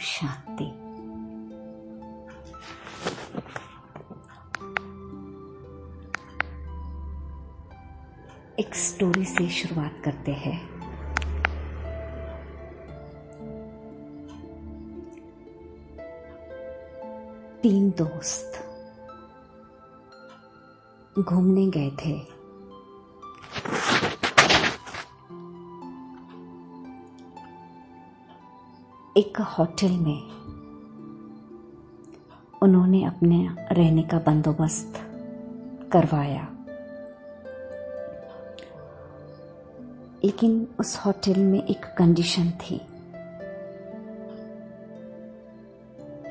शांति। एक स्टोरी से शुरुआत करते हैं। तीन दोस्त घूमने गए थे। एक होटल में उन्होंने अपने रहने का बंदोबस्त करवाया, लेकिन उस होटल में एक कंडीशन थी।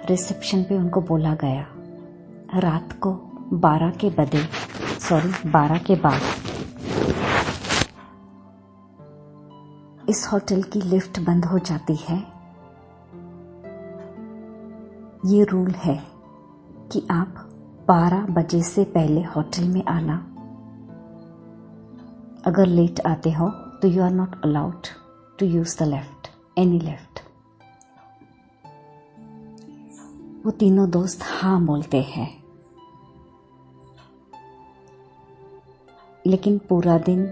रिसेप्शन पे उनको बोला गया रात को 12 के बाद इस होटल की लिफ्ट बंद हो जाती है। ये रूल है कि आप 12 बजे से पहले होटल में आना। अगर लेट आते हो तो you are not allowed to use the lift, any lift. वो तीनों दोस्त हाँ बोलते हैं, लेकिन पूरा दिन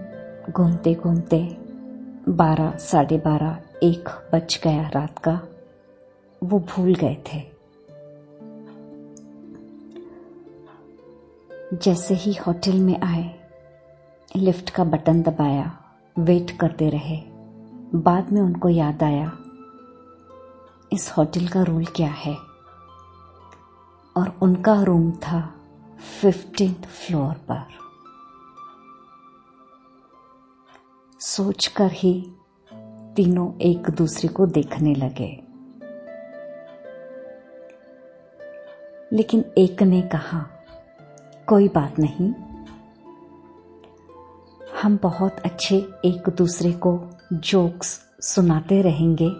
घूमते घूमते 12, साढ़े 12, 1 बज गया रात का। वो भूल गए थे। जैसे ही होटल में आए, लिफ्ट का बटन दबाया, वेट करते रहे। बाद में उनको याद आया इस होटल का रूल क्या है, और उनका रूम था 15th फ्लोर पर। सोचकर ही तीनों एक दूसरे को देखने लगे, लेकिन एक ने कहा कोई बात नहीं, हम बहुत अच्छे एक दूसरे को जोक्स सुनाते रहेंगे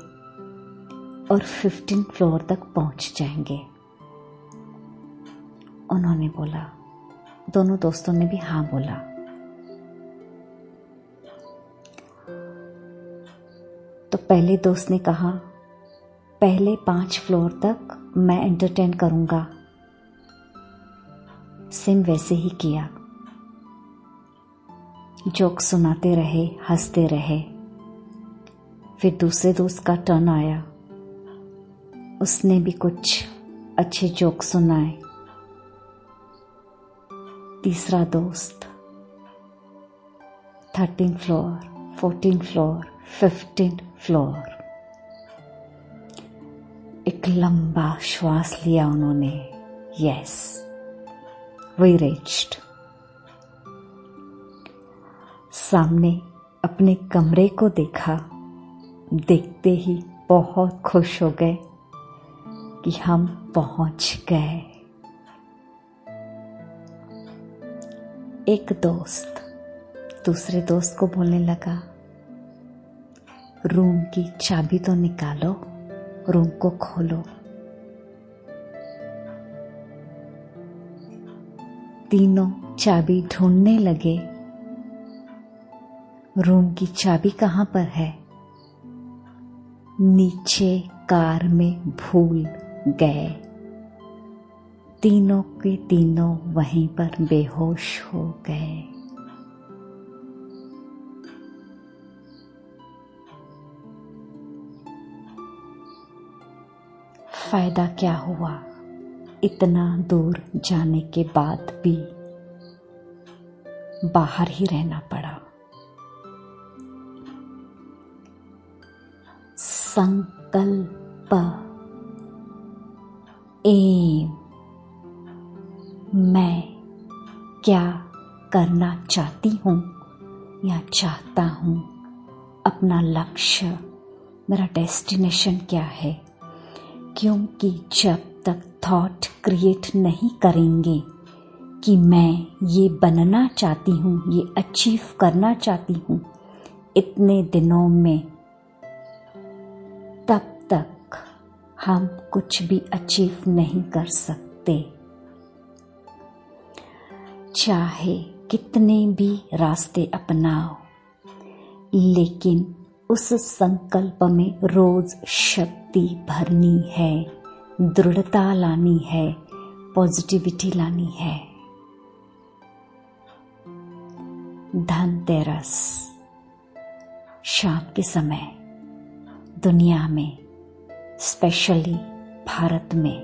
और 15 फ्लोर तक पहुंच जाएंगे। उन्होंने बोला। दोनों दोस्तों ने भी हाँ बोला। तो पहले दोस्त ने कहा पहले 5 फ्लोर तक मैं एंटरटेन करूंगा। सेम वैसे ही किया, जोक सुनाते रहे, हंसते रहे। फिर दूसरे दोस्त का टर्न आया, उसने भी कुछ अच्छे जोक सुनाए। तीसरा दोस्त 13th floor, 14th floor, 15th floor. एक लंबा श्वास लिया उन्होंने। Yes, we reached। सामने अपने कमरे को देखा। देखते ही बहुत खुश हो गए कि हम पहुंच गए। एक दोस्त दूसरे दोस्त को बोलने लगा रूम की चाबी तो निकालो, रूम को खोलो। तीनों चाबी ढूंढने लगे। रूम की चाबी कहाँ पर है? नीचे कार में भूल गए। तीनों के तीनों वहीं पर बेहोश हो गए। फायदा क्या हुआ? इतना दूर जाने के बाद भी बाहर ही रहना पड़ा। संकल्प, एम, मैं क्या करना चाहती हूँ या चाहता हूँ, अपना लक्ष्य, मेरा डेस्टिनेशन क्या है। क्योंकि जब तक थॉट क्रिएट नहीं करेंगे कि मैं ये बनना चाहती हूँ, ये अचीव करना चाहती हूँ इतने दिनों में, तब तक हम कुछ भी अचीव नहीं कर सकते। चाहे कितने भी रास्ते अपनाओ, लेकिन उस संकल्प में रोज शक्ति भरनी है, दृढ़ता लानी है, पॉजिटिविटी लानी है। धनतेरस शाम के समय दुनिया में, स्पेशली भारत में,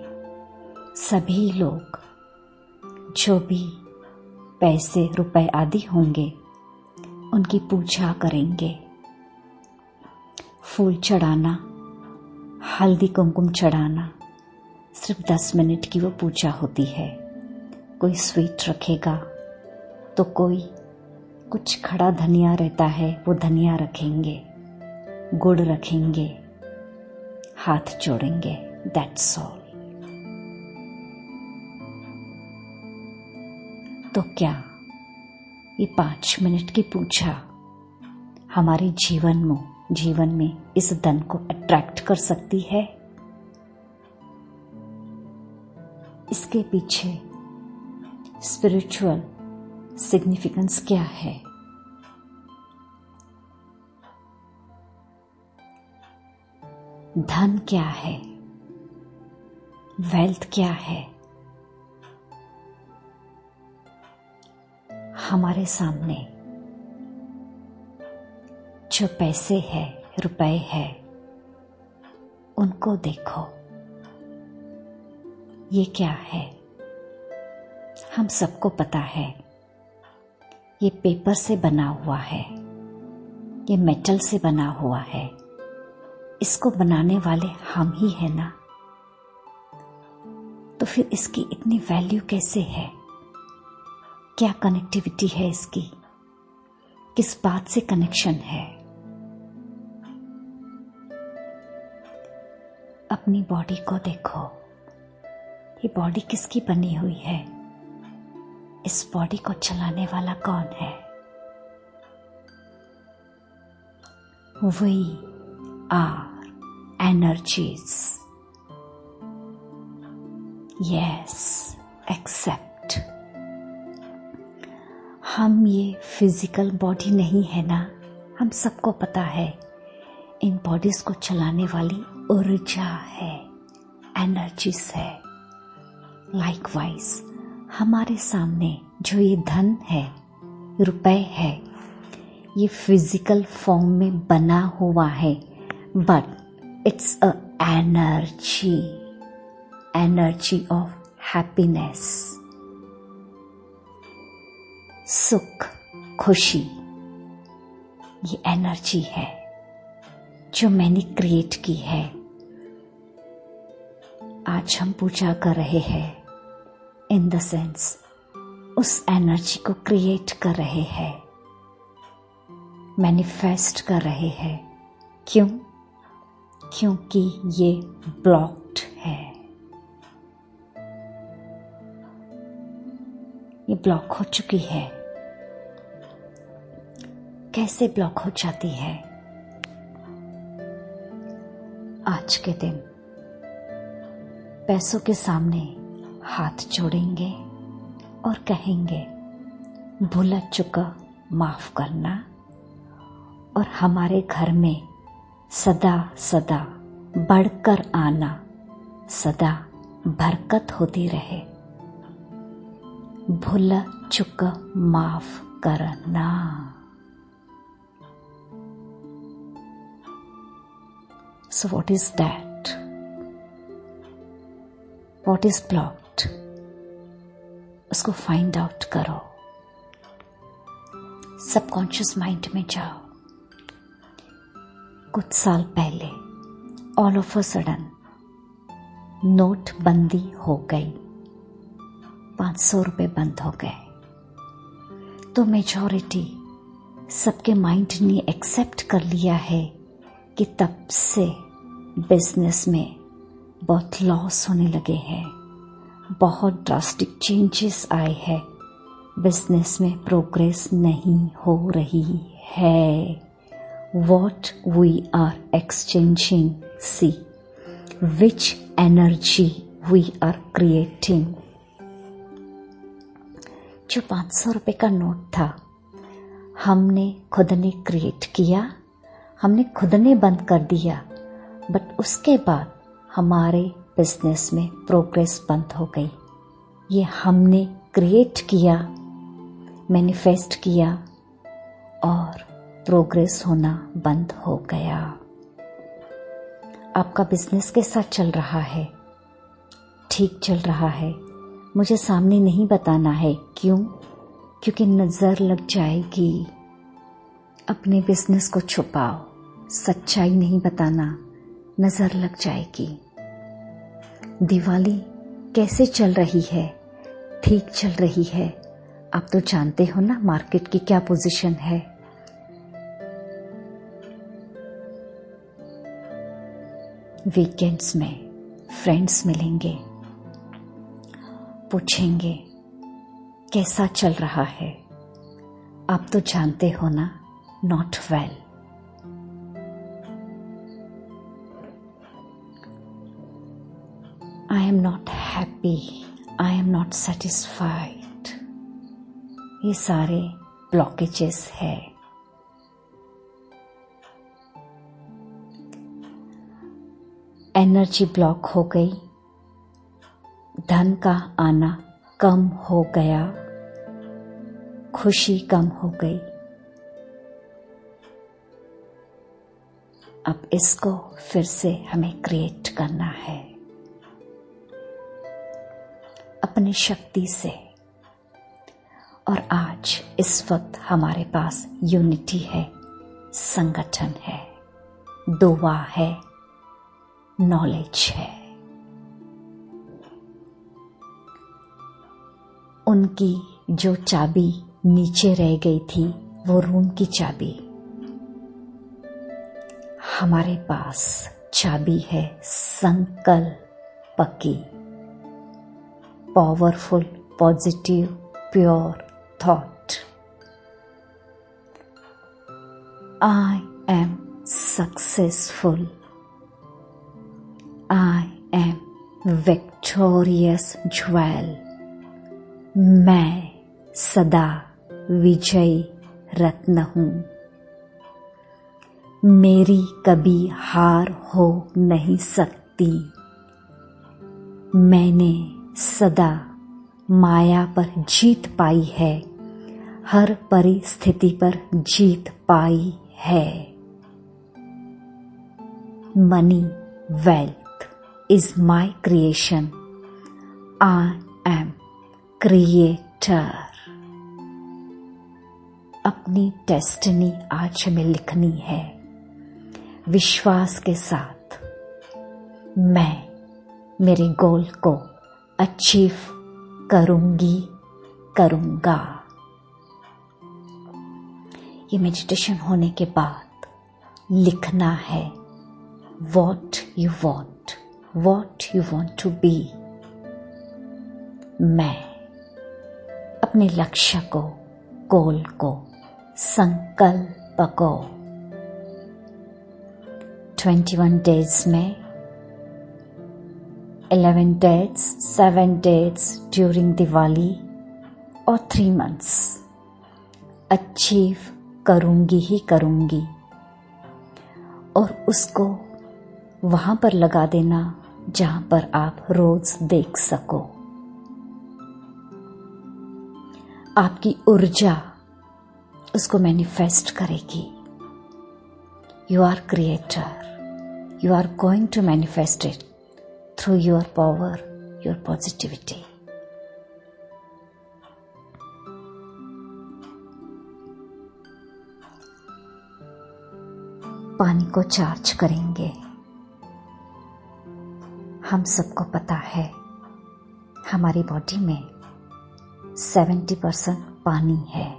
सभी लोग जो भी पैसे रुपए आदि होंगे उनकी पूजा करेंगे। फूल चढ़ाना, हल्दी कुमकुम चढ़ाना, सिर्फ 10 मिनट की वो पूजा होती है। कोई स्वीट रखेगा तो कोई कुछ खड़ा धनिया रहता है वो धनिया रखेंगे, गुड़ रखेंगे, हाथ जोड़ेंगे। That's all. तो क्या ये 5 मिनट की पूजा हमारे जीवन में इस धन को अट्रैक्ट कर सकती है? इसके पीछे स्पिरिचुअल सिग्निफिकेंस क्या है? धन क्या है? वेल्थ क्या है? हमारे सामने जो पैसे है, रुपए है, उनको देखो। ये क्या है? हम सबको पता है ये पेपर से बना हुआ है, ये मेटल से बना हुआ है। इसको बनाने वाले हम ही है ना। तो फिर इसकी इतनी वैल्यू कैसे है? क्या कनेक्टिविटी है इसकी? किस बात से कनेक्शन है? अपनी बॉडी को देखो। ये बॉडी किसकी बनी हुई है? इस बॉडी को चलाने वाला कौन है? We are energies. Yes, accept. हम ये फिजिकल बॉडी नहीं है ना। हम सबको पता है इन बॉडीज को चलाने वाली ऊर्जा है, एनर्जीज है। लाइकवाइज हमारे सामने जो ये धन है, रुपए है, ये फिजिकल फॉर्म में बना हुआ है, but it's a energy of happiness, सुख, खुशी। ये एनर्जी है जो मैंने क्रिएट की है। आज हम पूजा कर रहे हैं, इन द सेंस उस एनर्जी को क्रिएट कर रहे हैं, मैनिफेस्ट कर रहे हैं। क्यों? क्योंकि ये ब्लॉक्ड है। ये ब्लॉक हो चुकी है। कैसे ब्लॉक हो जाती है? आज के दिन पैसों के सामने हाथ जोड़ेंगे और कहेंगे भूला चुका माफ करना, और हमारे घर में सदा सदा बढ़कर आना, सदा बरकत होती रहे। भूला चुका माफ करना। So what is that? What is blocked? उसको फाइंड आउट करो। सबकॉन्शियस माइंड में जाओ। कुछ साल पहले ऑल ऑफ अ सडन नोटबंदी हो गई, 500 रुपए बंद हो गए। तो मेजॉरिटी सबके माइंड ने एक्सेप्ट कर लिया है कि तब से बिजनेस में बहुत लॉस होने लगे हैं, बहुत ड्रास्टिक चेंजेस आए हैं, बिजनेस में प्रोग्रेस नहीं हो रही है। What we are exchanging, see which energy we are creating। जो 500 रुपए का नोट था हमने खुद ने क्रिएट किया, हमने खुद ने बंद कर दिया, बट उसके बाद हमारे बिजनेस में प्रोग्रेस बंद हो गई। ये हमने क्रिएट किया, मैनिफेस्ट किया और प्रोग्रेस होना बंद हो गया। आपका बिजनेस कैसा चल रहा है? ठीक चल रहा है? मुझे सामने नहीं बताना है। क्यों? क्योंकि नजर लग जाएगी। अपने बिजनेस को छुपाओ, सच्चाई नहीं बताना, नजर लग जाएगी। दिवाली कैसे चल रही है? ठीक चल रही है। आप तो जानते हो ना मार्केट की क्या पोजीशन है। वीकेंड्स में फ्रेंड्स मिलेंगे, पूछेंगे कैसा चल रहा है। आप तो जानते हो ना, not well. I am not happy, I am not satisfied। ये सारे ब्लॉकेजेस है। एनर्जी ब्लॉक हो गई, धन का आना कम हो गया, खुशी कम हो गई। अब इसको फिर से हमें क्रिएट करना है अपनी शक्ति से। और आज इस वक्त हमारे पास यूनिटी है, संगठन है, दुआ है, नॉलेज है। उनकी जो चाबी नीचे रह गई थी, वो रूम की चाबी, हमारे पास चाबी है संकल्प की। Powerful, positive, pure thought. I am successful, I M victorious jewel. मैं सदा विजयी रत्न हूं। मेरी कभी हार हो नहीं सकती। मैंने सदा माया पर जीत पाई है, हर परिस्थिति पर जीत पाई है। Money, wealth is my creation. I am creator. अपनी डेस्टिनी आज हमें लिखनी है विश्वास के साथ। मैं मेरे गोल को अचीव करूंगी, करूंगा। ये मेडिटेशन होने के बाद लिखना है what you want to be। मैं अपने लक्ष्य को, गोल को, संकल्प को 21 डेज में 11 dates, 7 dates during Diwali और 3 months अचीव करूंगी ही करूंगी। और उसको वहां पर लगा देना जहां पर आप रोज देख सको। आपकी ऊर्जा उसको मैनिफेस्ट करेगी। You are creator, you are going to manifest it through your power, your positivity। पानी को चार्ज करेंगे। हम सबको पता है हमारी बॉडी में 70% पानी है।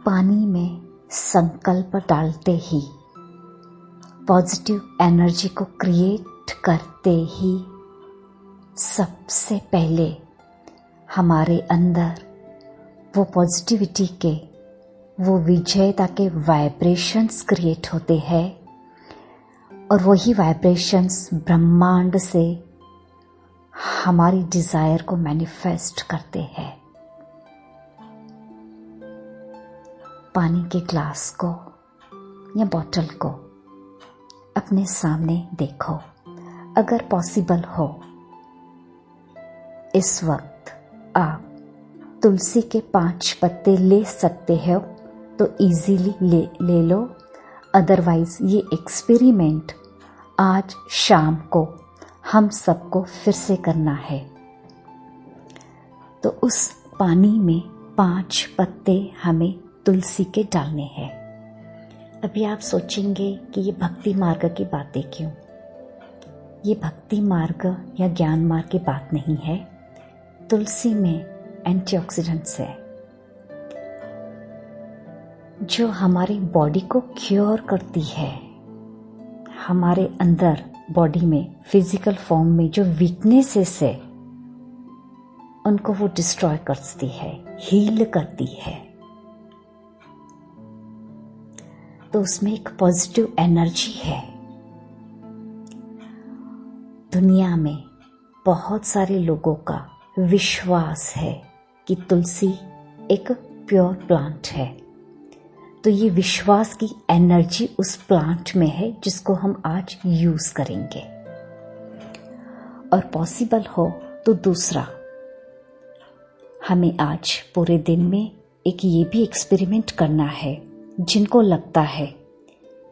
पानी में संकल्प डालते ही, पॉजिटिव एनर्जी को क्रिएट करते ही सबसे पहले हमारे अंदर वो पॉजिटिविटी के, वो विजयता के वाइब्रेशंस क्रिएट होते हैं। और वही वाइब्रेशंस ब्रह्मांड से हमारी डिजायर को मैनिफेस्ट करते हैं। पानी के ग्लास को या बॉटल को अपने सामने देखो। अगर पॉसिबल हो इस वक्त आप तुलसी के 5 पत्ते ले सकते हो तो इजीली ले लो। अदरवाइज ये एक्सपेरिमेंट आज शाम को हम सबको फिर से करना है। तो उस पानी में 5 पत्ते हमें तुलसी के डालने हैं। अभी आप सोचेंगे कि ये भक्ति मार्ग की बातें क्यों? ये भक्ति मार्ग या ज्ञान मार्ग की बात नहीं है। तुलसी में एंटीऑक्सीडेंट्स है जो हमारी बॉडी को क्योर करती है। हमारे अंदर बॉडी में फिजिकल फॉर्म में जो वीकनेसेस है उनको वो डिस्ट्रॉय करती है, हील करती है। तो उसमें एक पॉजिटिव एनर्जी है। दुनिया में बहुत सारे लोगों का विश्वास है कि तुलसी एक प्योर प्लांट है। तो ये विश्वास की एनर्जी उस प्लांट में है जिसको हम आज यूज करेंगे। और पॉसिबल हो तो दूसरा, हमें आज पूरे दिन में एक ये भी एक्सपेरिमेंट करना है जिनको लगता है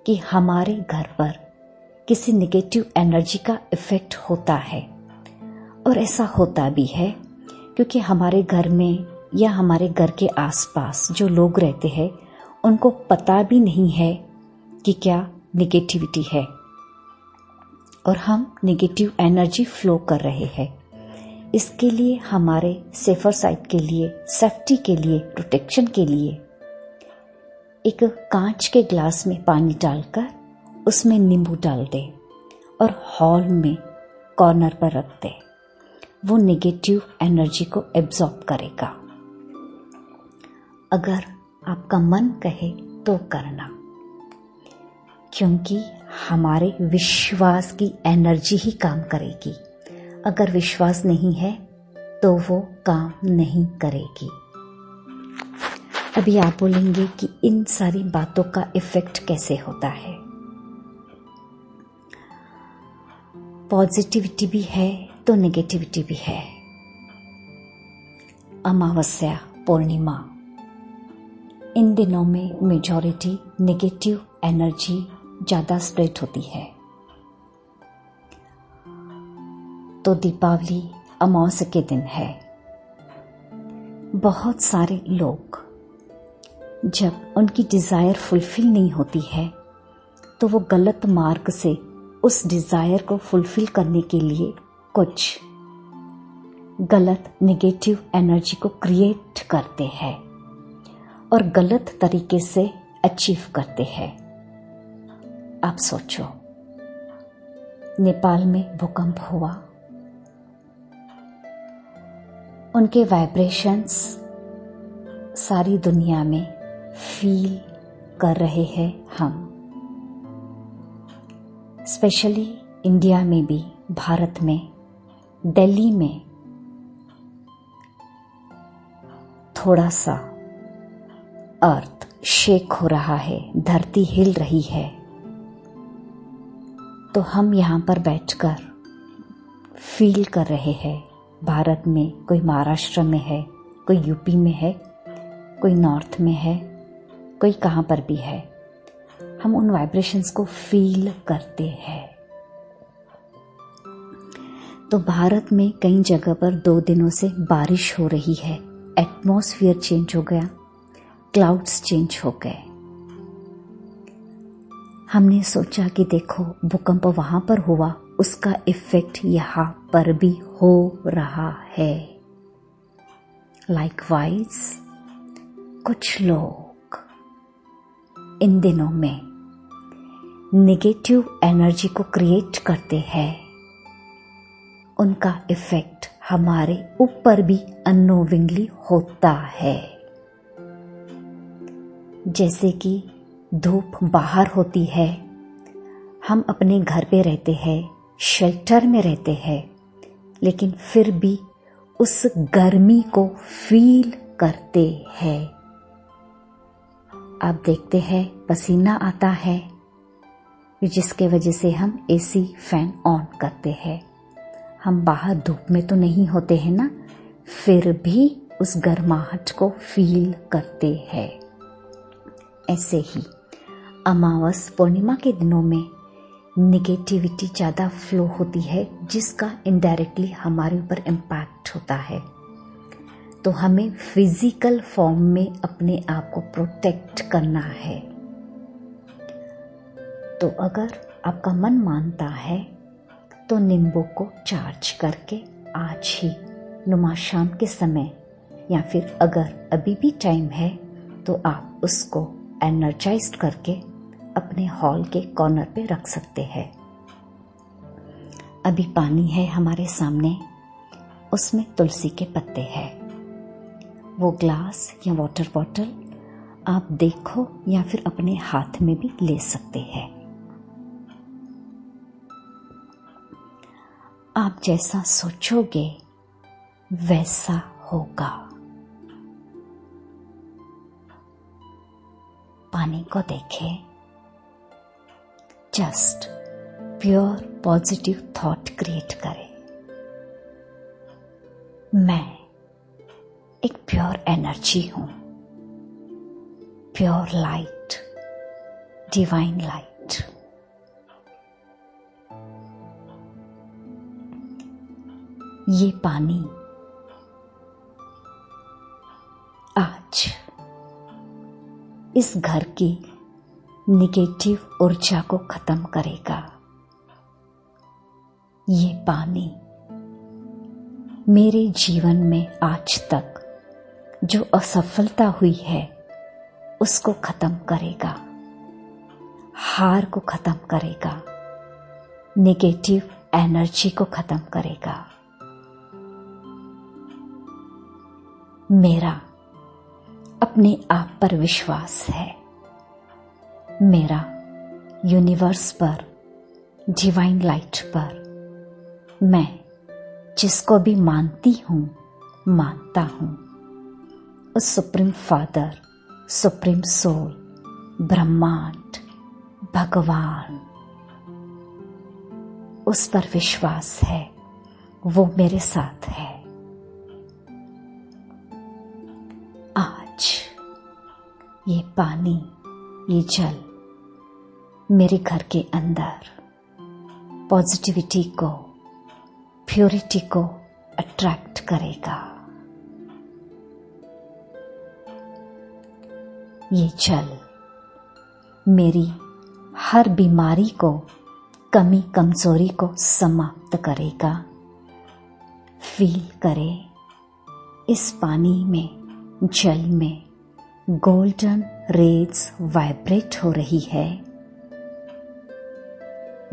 कि हमारे घर पर किसी नेगेटिव एनर्जी का इफेक्ट होता है। और ऐसा होता भी है क्योंकि हमारे घर में या हमारे घर के आसपास जो लोग रहते हैं उनको पता भी नहीं है कि क्या नेगेटिविटी है और हम नेगेटिव एनर्जी फ्लो कर रहे हैं। इसके लिए हमारे सेफर साइड के लिए, सेफ्टी के लिए, प्रोटेक्शन के लिए एक कांच के ग्लास में पानी डालकर उसमें नींबू डाल दे और हॉल में कॉर्नर पर रख दे। वो नेगेटिव एनर्जी को एब्जॉर्ब करेगा। अगर आपका मन कहे तो करना, क्योंकि हमारे विश्वास की एनर्जी ही काम करेगी। अगर विश्वास नहीं है तो वो काम नहीं करेगी। अभी आप बोलेंगे कि इन सारी बातों का इफेक्ट कैसे होता है? पॉजिटिविटी भी है तो नेगेटिविटी भी है। अमावस्या, पूर्णिमा, इन दिनों में मेजॉरिटी नेगेटिव एनर्जी ज्यादा स्प्रेड होती है। तो दीपावली अमावस्या के दिन है। बहुत सारे लोग जब उनकी डिजायर फुलफिल नहीं होती है तो वो गलत मार्ग से उस डिजायर को फुलफिल करने के लिए कुछ गलत नेगेटिव एनर्जी को क्रिएट करते हैं और गलत तरीके से अचीव करते हैं। आप सोचो, नेपाल में भूकंप हुआ, उनके वाइब्रेशंस सारी दुनिया में फील कर रहे हैं हम। स्पेशली इंडिया में भी, भारत में, दिल्ली में थोड़ा सा अर्थ शेक हो रहा है, धरती हिल रही है। तो हम यहाँ पर बैठकर फील कर रहे हैं। भारत में कोई महाराष्ट्र में है, कोई यूपी में है, कोई नॉर्थ में है, कोई कहाँ पर भी है, हम उन वाइब्रेशंस को फील करते हैं। तो भारत में कई जगह पर 2 दिनों से बारिश हो रही है, एटमॉस्फेयर चेंज हो गया, क्लाउड्स चेंज हो गए। हमने सोचा कि देखो भूकंप वहां पर हुआ, उसका इफेक्ट यहाँ पर भी हो रहा है। लाइकवाइज कुछ लोग इन दिनों में नेगेटिव एनर्जी को क्रिएट करते हैं, उनका इफेक्ट हमारे ऊपर भी अननोविंगली होता है। जैसे कि धूप बाहर होती है, हम अपने घर पे रहते हैं, शेल्टर में रहते हैं, लेकिन फिर भी उस गर्मी को फील करते हैं। आप देखते हैं पसीना आता है, जिसके वजह से हम एसी फैन ऑन करते हैं। हम बाहर धूप में तो नहीं होते हैं ना, फिर भी उस गर्माहट को फील करते हैं। ऐसे ही अमावस पूर्णिमा के दिनों में निगेटिविटी ज़्यादा फ्लो होती है, जिसका इनडायरेक्टली हमारे ऊपर इम्पैक्ट होता है। तो हमें फिजिकल फॉर्म में अपने आप को प्रोटेक्ट करना है। तो अगर आपका मन मानता है तो नींबू को चार्ज करके आज ही नुमा शाम के समय, या फिर अगर अभी भी टाइम है तो आप उसको एनर्जाइज्ड करके अपने हॉल के कॉर्नर पे रख सकते हैं। अभी पानी है हमारे सामने, उसमें तुलसी के पत्ते हैं। वो ग्लास या वाटर बॉटल आप देखो या फिर अपने हाथ में भी ले सकते हैं। आप जैसा सोचोगे वैसा होगा। पानी को देखें, just pure positive thought create करें। मैं एक प्योर एनर्जी हूं, प्योर लाइट, डिवाइन लाइट। ये पानी आज इस घर की निगेटिव ऊर्जा को खत्म करेगा। ये पानी मेरे जीवन में आज तक जो असफलता हुई है उसको खत्म करेगा, हार को खत्म करेगा, नेगेटिव एनर्जी को खत्म करेगा। मेरा अपने आप पर विश्वास है, मेरा यूनिवर्स पर, डिवाइन लाइट पर, मैं जिसको भी मानती हूं, मानता हूं, उस सुप्रीम फादर, सुप्रीम सोल, ब्रह्मांड, भगवान, उस पर विश्वास है, वो मेरे साथ है। आज ये पानी, ये जल मेरे घर के अंदर पॉजिटिविटी को, प्योरिटी को अट्रैक्ट करेगा। ये जल मेरी हर बीमारी को, कमी कमजोरी को समाप्त करेगा। फील करें इस पानी में, जल में गोल्डन रेज वाइब्रेट हो रही है।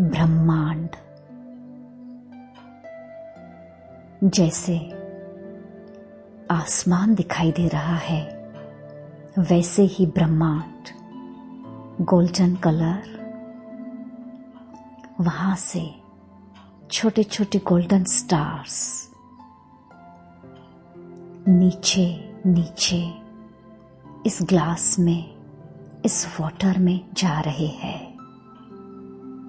ब्रह्मांड जैसे आसमान दिखाई दे रहा है, वैसे ही ब्रह्मांड गोल्डन कलर, वहां से छोटे छोटे गोल्डन स्टार्स नीचे नीचे इस ग्लास में, इस वाटर में जा रहे हैं।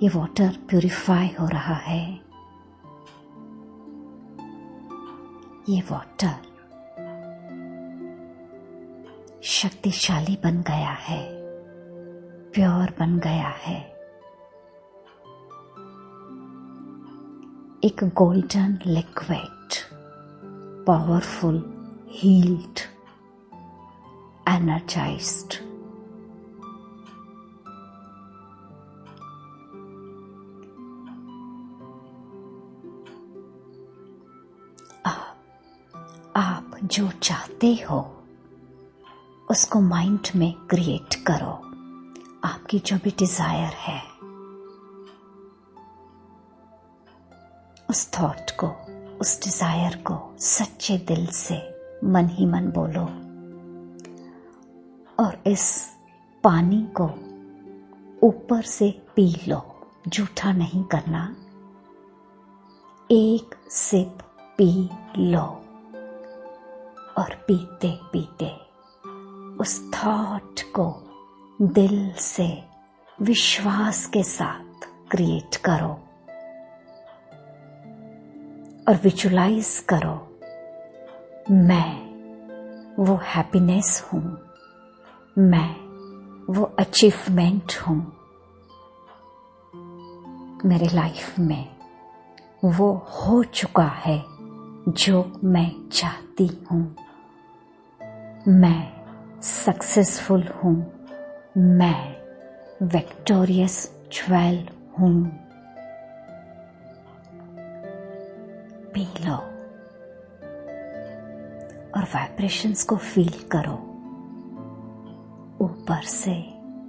ये वाटर प्यूरिफाई हो रहा है। ये वाटर शक्तिशाली बन गया है, प्योर बन गया है। एक golden liquid, powerful, healed, energized. आप जो चाहते हो उसको माइंड में क्रिएट करो। आपकी जो भी डिजायर है, उस थॉट को, उस डिजायर को सच्चे दिल से मन ही मन बोलो और इस पानी को ऊपर से पी लो। जूठा नहीं करना, एक सिप पी लो और पीते पीते उस थॉट को दिल से विश्वास के साथ क्रिएट करो और विजुलाइज करो, मैं वो हैप्पीनेस हूं, मैं वो अचीवमेंट हूं, मेरे लाइफ में वो हो चुका है जो मैं चाहती हूं, मैं सक्सेसफुल हूं, मैं विक्टोरियस ज्वेल हूं। पी लो और वाइब्रेशंस को फील करो, ऊपर से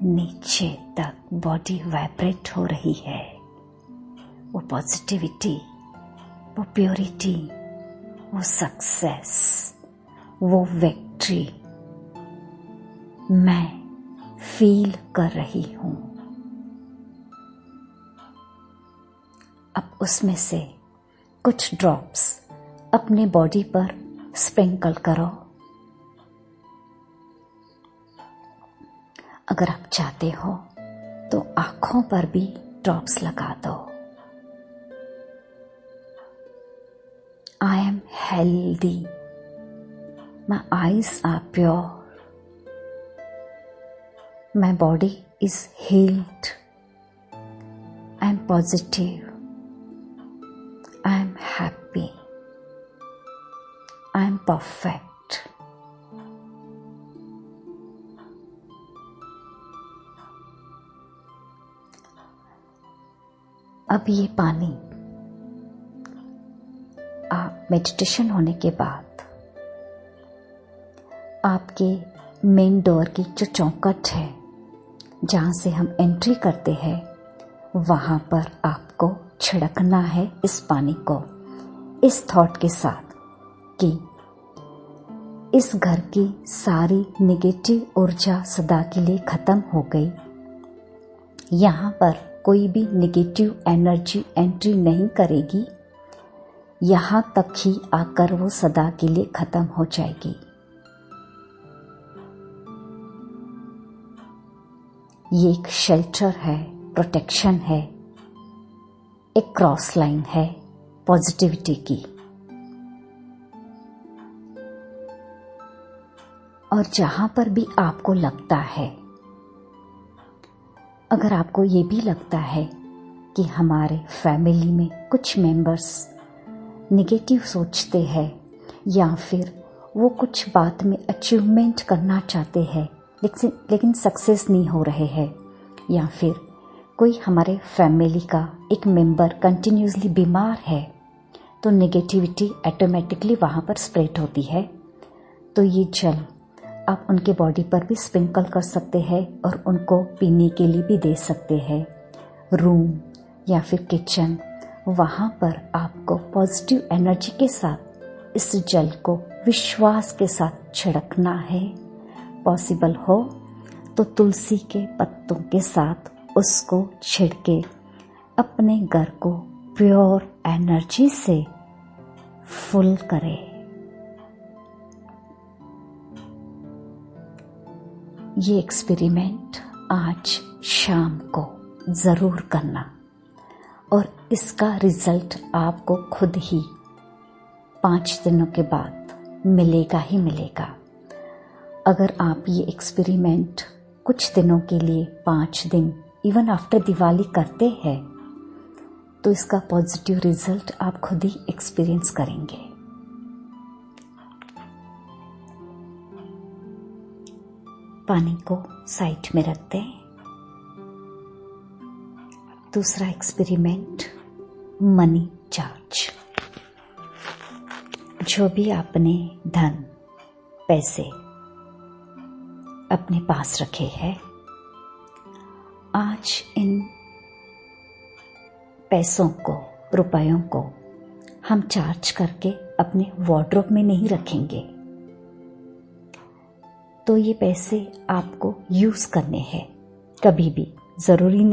नीचे तक बॉडी वाइब्रेट हो रही है। वो पॉजिटिविटी, वो प्योरिटी, वो सक्सेस, वो विक्ट्री मैं फील कर रही हूं। अब उसमें से कुछ ड्रॉप्स अपने बॉडी पर स्प्रिंकल करो। अगर आप चाहते हो तो आंखों पर भी ड्रॉप्स लगा दो। I am healthy, my eyes are pure, my body is healed, I am positive, I am happy, I am perfect. अब ये पानी आप मेडिटेशन होने के बाद आपके मेन डोर की जो चौखट है जहां से हम एंट्री करते हैं वहां पर आपको छिड़कना है इस पानी को, इस थॉट के साथ कि इस घर की सारी नेगेटिव ऊर्जा सदा के लिए खत्म हो गई। यहाँ पर कोई भी नेगेटिव एनर्जी एंट्री नहीं करेगी, यहाँ तक ही आकर वो सदा के लिए खत्म हो जाएगी। ये एक शेल्टर है, प्रोटेक्शन है, एक क्रॉस लाइन है पॉजिटिविटी की। और जहां पर भी आपको लगता है, अगर आपको ये भी लगता है कि हमारे फैमिली में कुछ मेंबर्स नेगेटिव सोचते हैं या फिर वो कुछ बात में अचीवमेंट करना चाहते हैं लेकिन सक्सेस नहीं हो रहे हैं, या फिर कोई हमारे फैमिली का एक मेंबर कंटिन्यूसली बीमार है, तो नेगेटिविटी ऑटोमेटिकली वहाँ पर स्प्रेड होती है। तो ये जल आप उनके बॉडी पर भी स्प्रिंकल कर सकते हैं और उनको पीने के लिए भी दे सकते हैं। रूम या फिर किचन, वहाँ पर आपको पॉजिटिव एनर्जी के साथ इस जल को विश्वास के साथ छिड़कना है। पॉसिबल हो तो तुलसी के पत्तों के साथ उसको छिड़के अपने घर को प्योर एनर्जी से फुल करें। ये एक्सपेरिमेंट आज शाम को जरूर करना और इसका रिजल्ट आपको खुद ही 5 दिनों के बाद मिलेगा ही मिलेगा। अगर आप ये एक्सपेरिमेंट कुछ दिनों के लिए 5 दिन इवन आफ्टर दिवाली करते हैं तो इसका पॉजिटिव रिजल्ट आप खुद ही एक्सपीरियंस करेंगे। पानी को साइड में रख दें। दूसरा एक्सपेरिमेंट, मनी चार्ज। जो भी आपने धन, पैसे अपने पास रखे हैं, आज इन पैसों को, रुपयों को हम चार्ज करके अपने वार्डरोब में नहीं रखेंगे। तो ये पैसे आपको यूज करने हैं, कभी भी जरूरी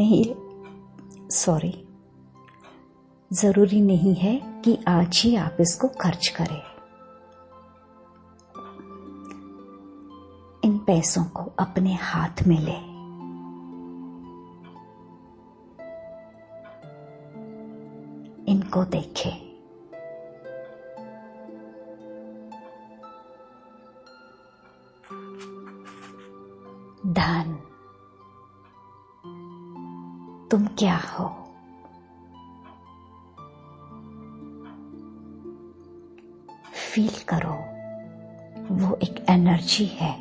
नहीं है कि आज ही आप इसको खर्च करें। इन पैसों को अपने हाथ में लें को देखे। धन, तुम क्या हो? फील करो, वो एक एनर्जी है,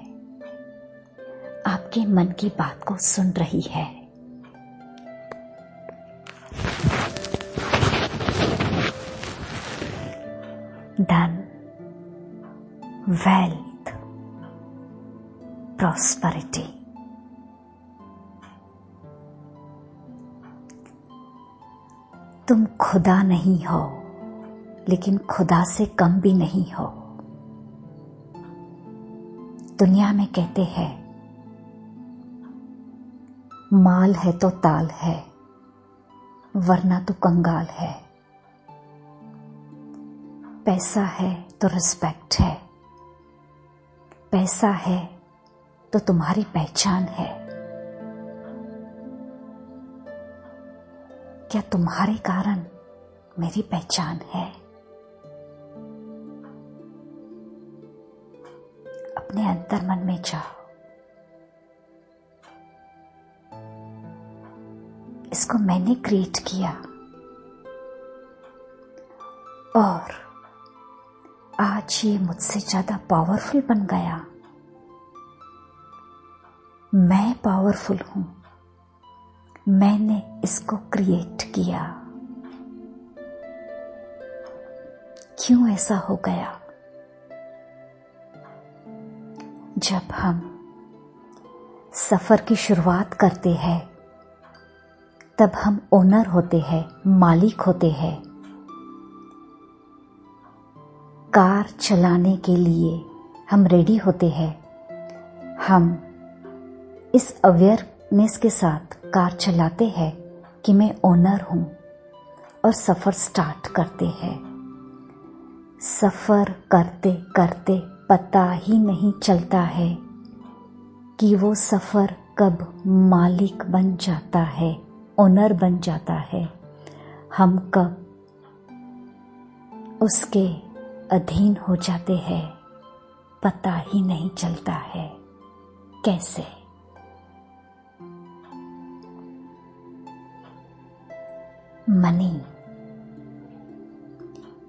आपके मन की बात को सुन रही है। धन, वेल्थ, प्रॉस्पेरिटी, तुम खुदा नहीं हो, लेकिन खुदा से कम भी नहीं हो। दुनिया में कहते हैं माल है तो ताल है, वरना तो कंगाल है। पैसा है तो रिस्पेक्ट है, पैसा है तो तुम्हारी पहचान है। क्या तुम्हारे कारण मेरी पहचान है? अपने अंतर्मन में जाओ, इसको मैंने क्रिएट किया और आज ये मुझसे ज्यादा पावरफुल बन गया। मैं पावरफुल हूं, मैंने इसको क्रिएट किया। क्यों ऐसा हो गया? जब हम सफर की शुरुआत करते हैं तब हम ओनर होते हैं, मालिक होते हैं। कार चलाने के लिए हम रेडी होते हैं। हम इस अवेयरनेस के साथ कार चलाते हैं कि मैं ओनर हूं और सफर स्टार्ट करते हैं। सफर करते करते पता ही नहीं चलता है कि वो सफर कब मालिक बन जाता है, ओनर बन जाता है। हम कब उसके अधीन हो जाते हैं, पता ही नहीं चलता है। कैसे? Money.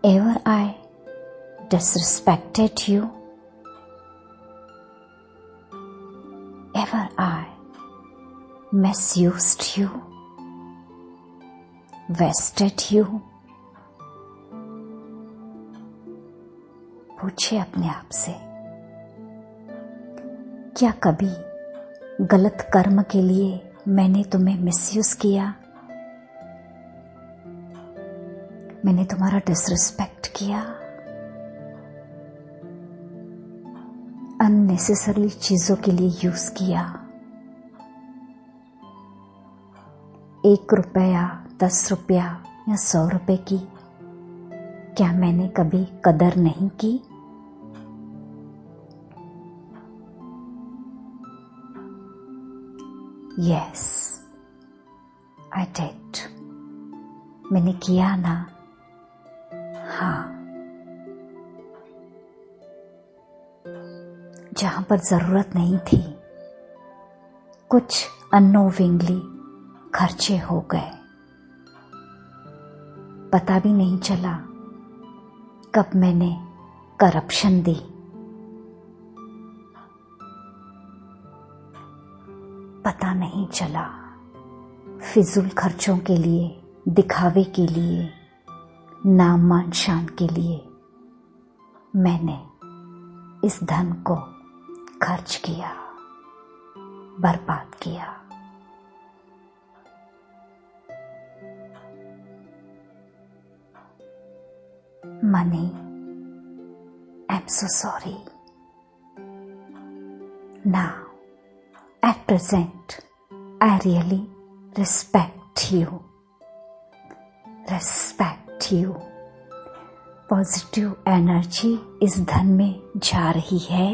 Ever I disrespected you? Ever I misused you? Wasted you? पूछिए अपने आप से, क्या कभी गलत कर्म के लिए मैंने तुम्हें मिसयूज किया? मैंने तुम्हारा डिसरिस्पेक्ट किया? अननेसेसरली चीजों के लिए यूज किया? 1 रुपया, 10 रुपया या 100 रुपए की क्या मैंने कभी कदर नहीं की? Yes, I did. मैंने किया ना? हाँ। जहां पर जरूरत नहीं थी, कुछ अननोविंगली खर्चे हो गए। पता भी नहीं चला कब मैंने करप्शन दी। पता नहीं चला फिजूल खर्चों के लिए, दिखावे के लिए, नाम मान शान के लिए मैंने इस धन को खर्च किया, बर्बाद किया। Money, I'm so sorry. Now, at present, I really respect you. Respect you. Positive energy इस धन में जा रही है।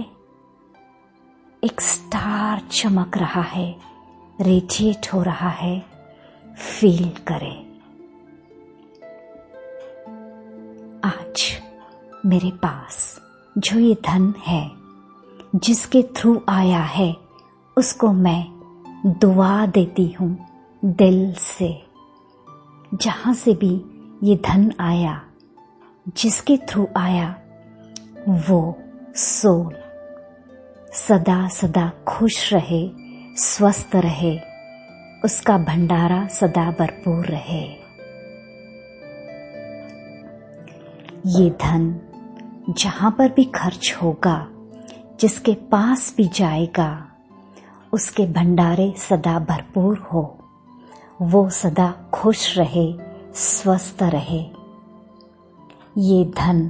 एक स्टार चमक रहा है, रेडिएट हो रहा है। फील करें। मेरे पास जो ये धन है, जिसके थ्रू आया है, उसको मैं दुआ देती हूँ दिल से। जहाँ से भी ये धन आया, जिसके थ्रू आया, वो सोल सदा सदा खुश रहे, स्वस्थ रहे, उसका भंडारा सदा भरपूर रहे। ये धन जहाँ पर भी खर्च होगा, जिसके पास भी जाएगा, उसके भंडारे सदा भरपूर हो, वो सदा खुश रहे, स्वस्थ रहे। ये धन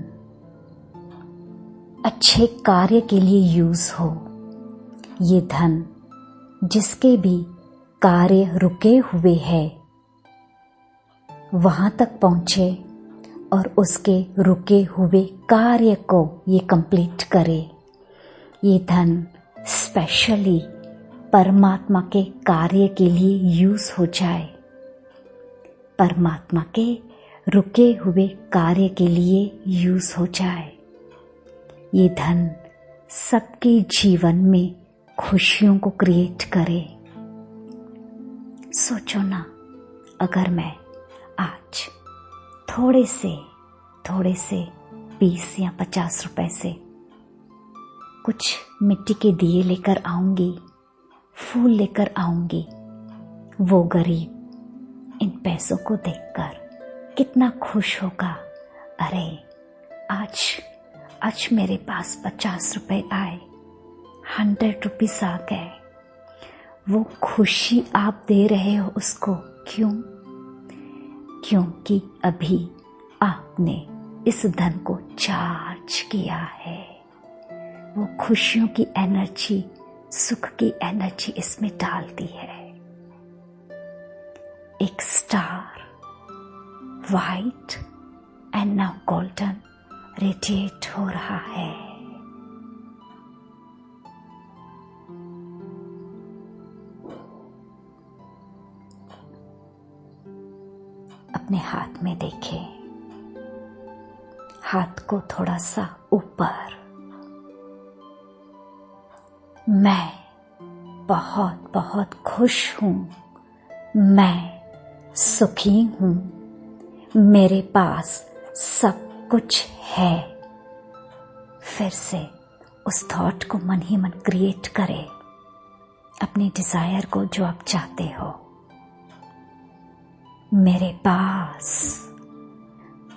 अच्छे कार्य के लिए यूज हो। ये धन जिसके भी कार्य रुके हुए हैं, वहां तक पहुंचे और उसके रुके हुए कार्य को ये कंप्लीट करे। ये धन स्पेशली परमात्मा के कार्य के लिए यूज हो जाए, परमात्मा के रुके हुए कार्य के लिए यूज हो जाए। ये धन सबके जीवन में खुशियों को क्रिएट करे। सोचो ना, अगर मैं आज थोड़े से 20 या 50 रुपए से कुछ मिट्टी के दिए लेकर आऊंगी, फूल लेकर आऊंगी, वो गरीब इन पैसों को देखकर कितना खुश होगा। अरे आज मेरे पास 50 रुपए आए, 100 रुपीस आ गए। वो खुशी आप दे रहे हो उसको, क्यों? क्योंकि अभी आपने इस धन को चार्ज किया है। वो खुशियों की एनर्जी, सुख की एनर्जी इसमें डाल दी है। एक star, white and now golden, radiate हो रहा है। अपने हाथ में देखें, हाथ को थोड़ा सा ऊपर। मैं बहुत बहुत खुश हूं, मैं सुखी हूं, मेरे पास सब कुछ है। फिर से उस थॉट को मन ही मन क्रिएट करें, अपने डिजायर को जो आप चाहते हो। मेरे पास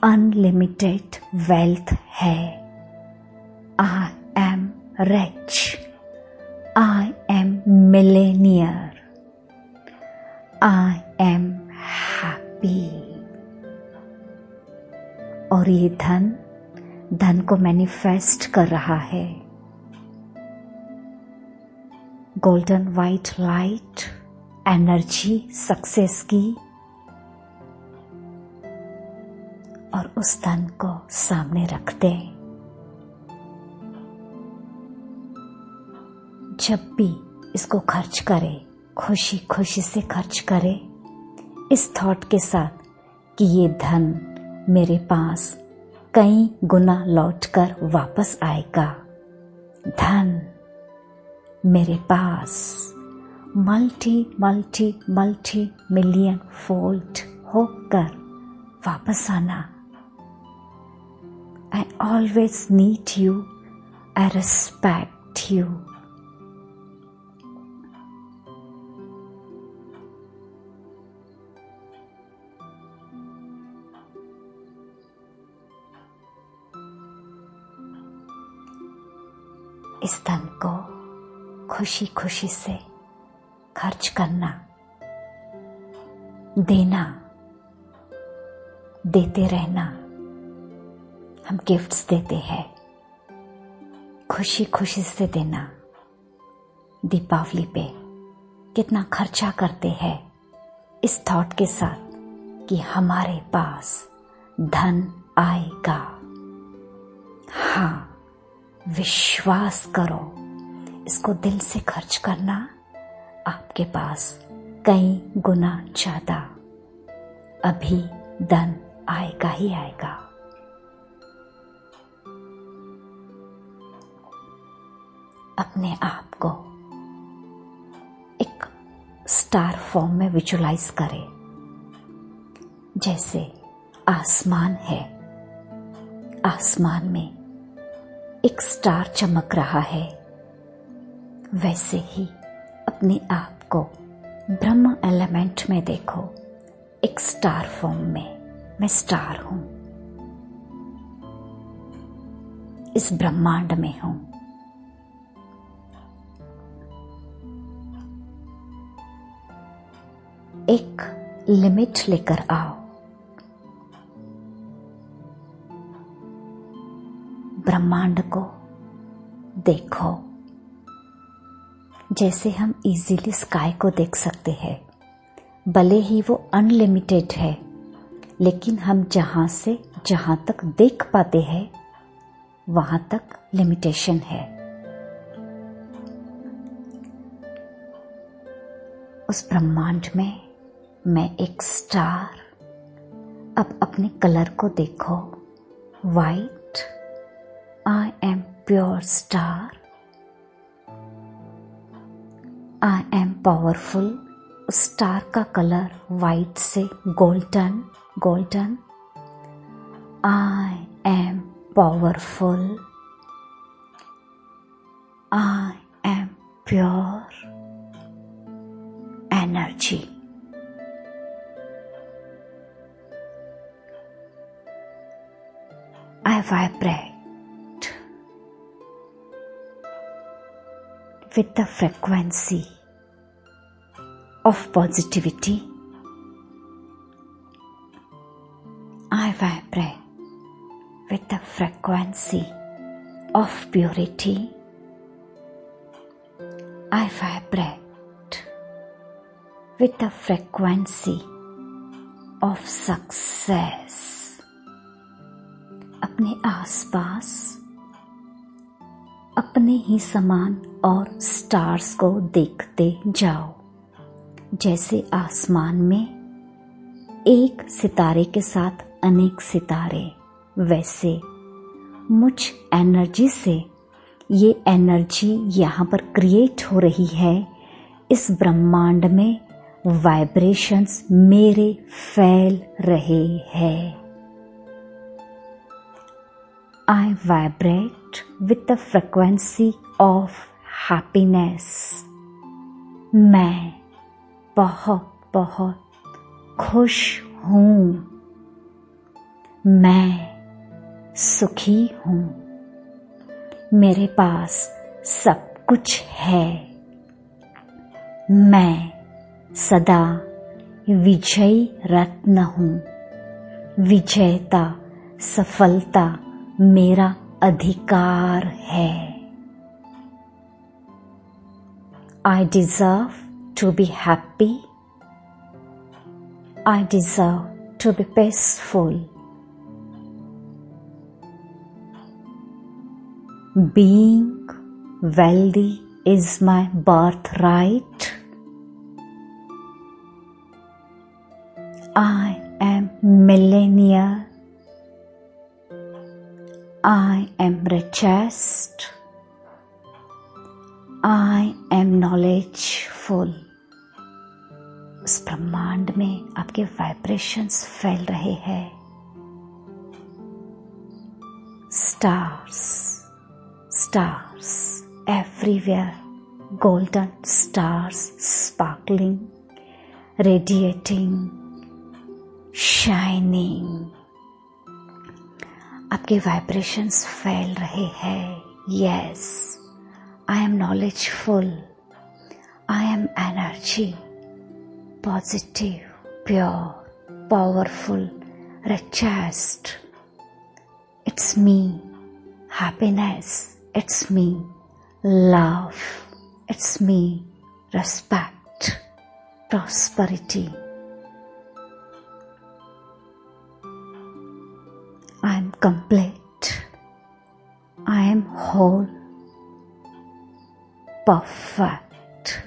अनलिमिटेड वेल्थ है। I am rich, I am Millionaire, I am happy. और ये धन को मैनिफेस्ट कर रहा है। Golden white light energy success की, और उस धन को सामने रख दे। जब भी इसको खर्च करे, खुशी खुशी से खर्च करे, इस थॉट के साथ कि ये धन मेरे पास कई गुना लौटकर वापस आएगा। धन मेरे पास multi multi multi million fold होकर वापस आना। I always need you, I respect you. इस धन को खुशी खुशी से खर्च करना, देना, देते रहना। हम गिफ्ट्स देते हैं, खुशी खुशी से देना। दीपावली पे कितना खर्चा करते हैं इस थॉट के साथ कि हमारे पास धन आएगा। हाँ, विश्वास करो, इसको दिल से खर्च करना, आपके पास कई गुना ज्यादा अभी धन आएगा ही आएगा। अपने आप को एक स्टार फॉर्म में विजुलाइज करें। जैसे आसमान है, आसमान में एक स्टार चमक रहा है, वैसे ही अपने आप को ब्रह्म एलिमेंट में देखो, एक स्टार फॉर्म में। मैं स्टार हूं, इस ब्रह्मांड में हूं। एक लिमिट लेकर आओ। ब्रह्मांड को देखो जैसे हम इजीली स्काई को देख सकते हैं। भले ही वो अनलिमिटेड है, लेकिन हम जहां से जहां तक देख पाते हैं वहां तक लिमिटेशन है। उस ब्रह्मांड में मैं एक स्टार। अब अपने कलर को देखो, white. I am pure star. I am powerful. Star का कलर वाइट से golden, golden. I am powerful. I am pure energy. I vibrate with the frequency of positivity. I vibrate with the frequency of purity. I vibrate with the frequency of success. अपने आसपास अपने ही समान और stars को देखते जाओ। जैसे आसमान में एक सितारे के साथ अनेक सितारे, वैसे मुझ एनर्जी से ये एनर्जी यहाँ पर क्रिएट हो रही है। इस ब्रह्मांड में वाइब्रेशंस मेरे फैल रहे हैं। I vibrate with the frequency of happiness. मैं बहुत बहुत खुश हूँ। मैं सुखी हूँ। मेरे पास सब कुछ है। मैं सदा विजयी रत्न हूँ। विजयता, सफलता मेरा अधिकार है। I deserve to be happy. I deserve to be peaceful. Being wealthy is my birthright. I am millionaire. I am richest. I am knowledgeful. उस ब्रह्मांड में आपके वाइब्रेशंस फैल रहे हैं। Stars, stars everywhere. Golden stars sparkling, radiating, shining. आपके vibrations फैल रहे हैं। Yes, I am knowledgeful, I am energy, positive, pure, powerful, richest. It's me, happiness. It's me, love. It's me, respect, prosperity. I am complete. I am whole, perfect.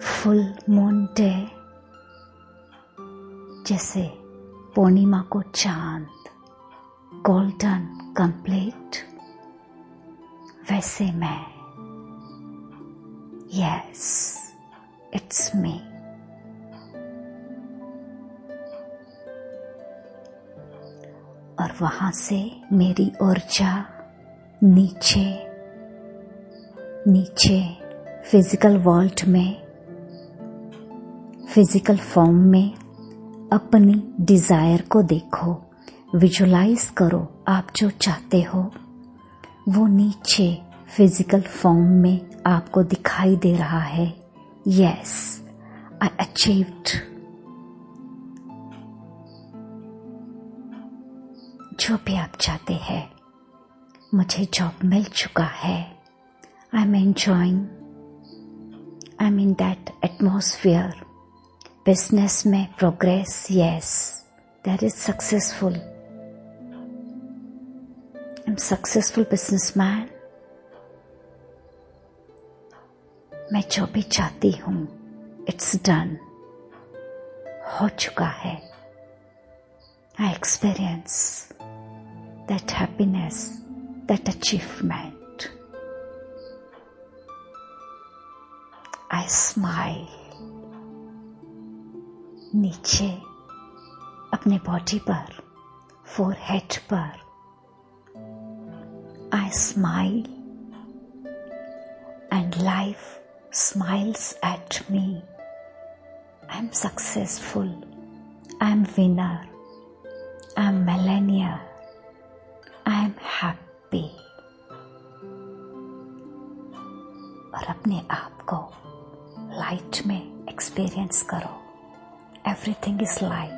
Full moon day, जैसे पूर्णिमा को चांद golden complete, वैसे मैं, yes it's me. और वहां से मेरी ऊर्जा नीचे नीचे फिजिकल वर्ल्ड में, फिजिकल फॉर्म में अपनी डिजायर को देखो, विजुलाइज करो। आप जो चाहते हो वो नीचे फिजिकल फॉर्म में आपको दिखाई दे रहा है। यस, आई अचीव्ड। जो भी आप चाहते हैं, मुझे जॉब मिल चुका है। I am enjoying, I am in that atmosphere. Business में progress, yes that is successful. I am successful businessman. मैं जो भी चाहती हूं, इट्स डन, हो चुका है। I experience that happiness, that achievement. I smile. नीचे अपने बॉडी पर, फोरहेड पर आई smile and life smiles at me. I am successful. I am winner. I am millionaire. I am happy. और अपने आप को लाइट में एक्सपीरियंस करो। Everything is light.